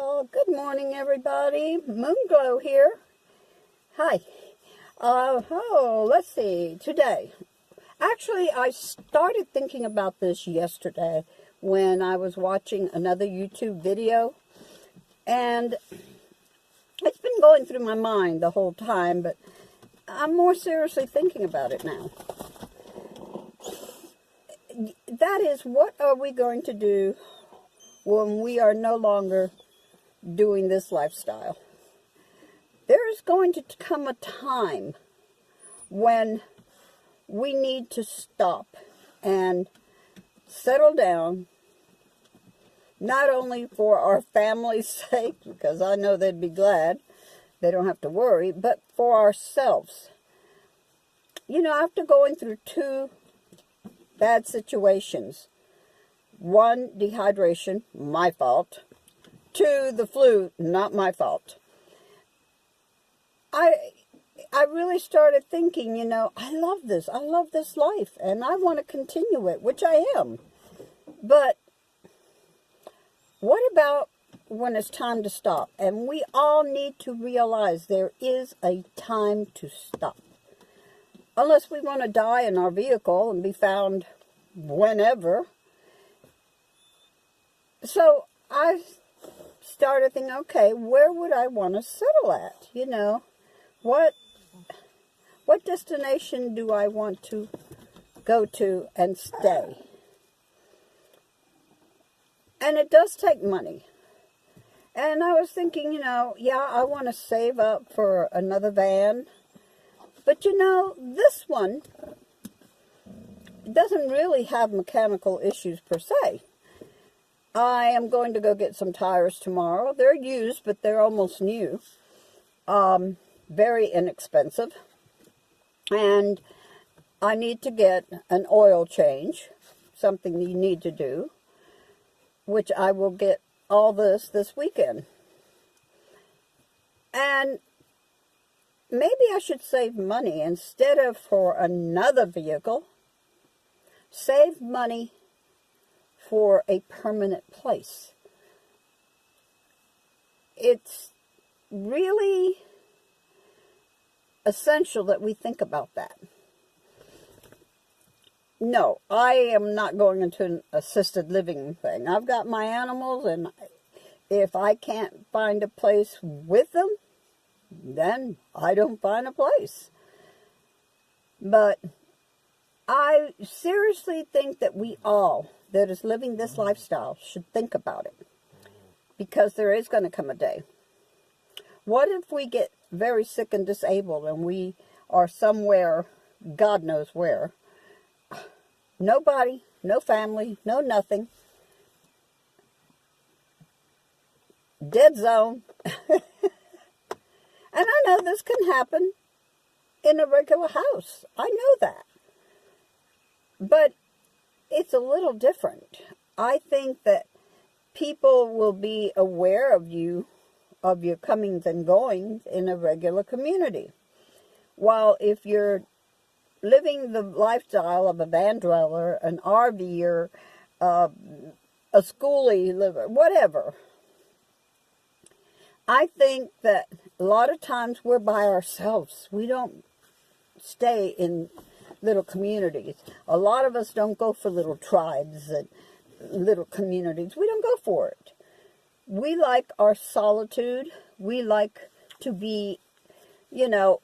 Well, good morning, everybody. Moonglow here. Hi. Let's see. Today. Actually, I started thinking about this yesterday when I was watching another YouTube video. And it's been going through my mind the whole time, but I'm more seriously thinking about it now. That is, what are we going to do when we are no longer doing this lifestyle? There is going to come a time when we need to stop and settle down, not only for our family's sake, because I know they'd be glad they don't have to worry, but for ourselves. You know, after going through two bad situations, one, dehydration, my fault. Two, the flu, not my fault. I really started thinking, you know, I love this life, and I want to continue it, which I am. But what about when it's time to stop? And we all need to realize there is a time to stop. Unless we want to die in our vehicle and be found whenever. So I started thinking, okay, where would I want to settle at? You know, what destination do I want to go to and stay? And it does take money. And I was thinking, you know, yeah, I want to save up for another van. But you know, this one doesn't really have mechanical issues per se. I am going to go get some tires tomorrow. They're used, but they're almost new. Very inexpensive. And I need to get an oil change, something you need to do, which I will get all this weekend. And maybe I should save money instead of for another vehicle. Save money for a permanent place. It's really essential that we think about that. No, I am not going into an assisted living thing. I've got my animals, and if I can't find a place with them, then I don't find a place. But I seriously think that we all that is living this lifestyle should think about it, because there is going to come a day. What if we get very sick and disabled and we are somewhere, God knows where, nobody, no family, no nothing, dead zone. And I know this can happen in a regular house. I know that. But it's a little different. I think that people will be aware of you, of your comings and goings in a regular community. While if you're living the lifestyle of a van dweller, an RVer, a schoolie liver, whatever, I think that a lot of times we're by ourselves. We don't stay in little communities. A lot of us don't go for little tribes and little communities. We don't go for it. We like our solitude. We like to be, you know,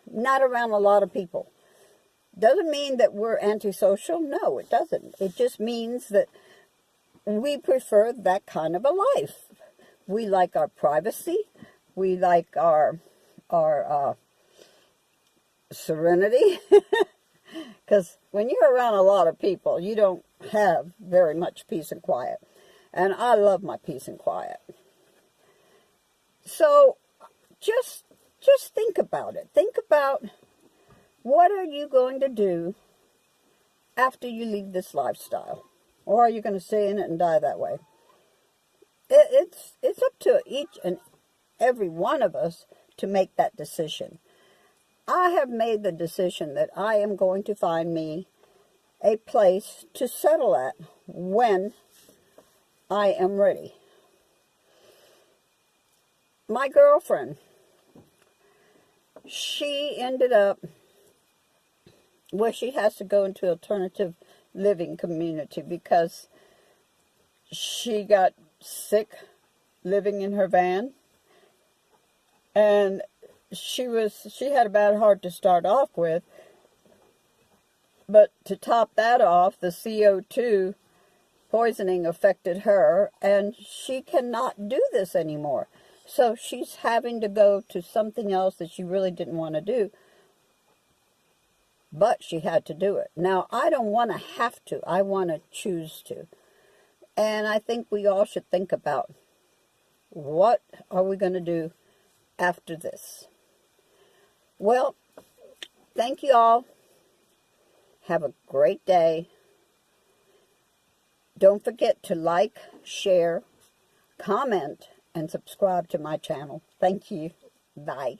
not around a lot of people. Doesn't mean that we're antisocial. No, it doesn't. It just means that we prefer that kind of a life. We like our privacy. We like our serenity. Because when you're around a lot of people, you don't have very much peace and quiet. And I love my peace and quiet. So just think about it. Think about, what are you going to do after you leave this lifestyle? Or are you going to stay in it and die that way? It's up to each and every one of us to make that decision. I have made the decision that I am going to find me a place to settle at when I am ready. my girlfriend, she ended up, well, she has to go into alternative living community because she got sick living in her van. And she had a bad heart to start off with. But to top that off, the CO2 poisoning affected her, and she cannot do this anymore. So she's having to go to something else that she really didn't want to do, but she had to do it. Now, I don't want to have to. I want to choose to. And I think we all should think about, what are we going to do after this? Well, thank you all. Have a great day. Don't forget to like, share, comment, and subscribe to my channel. Thank you. Bye.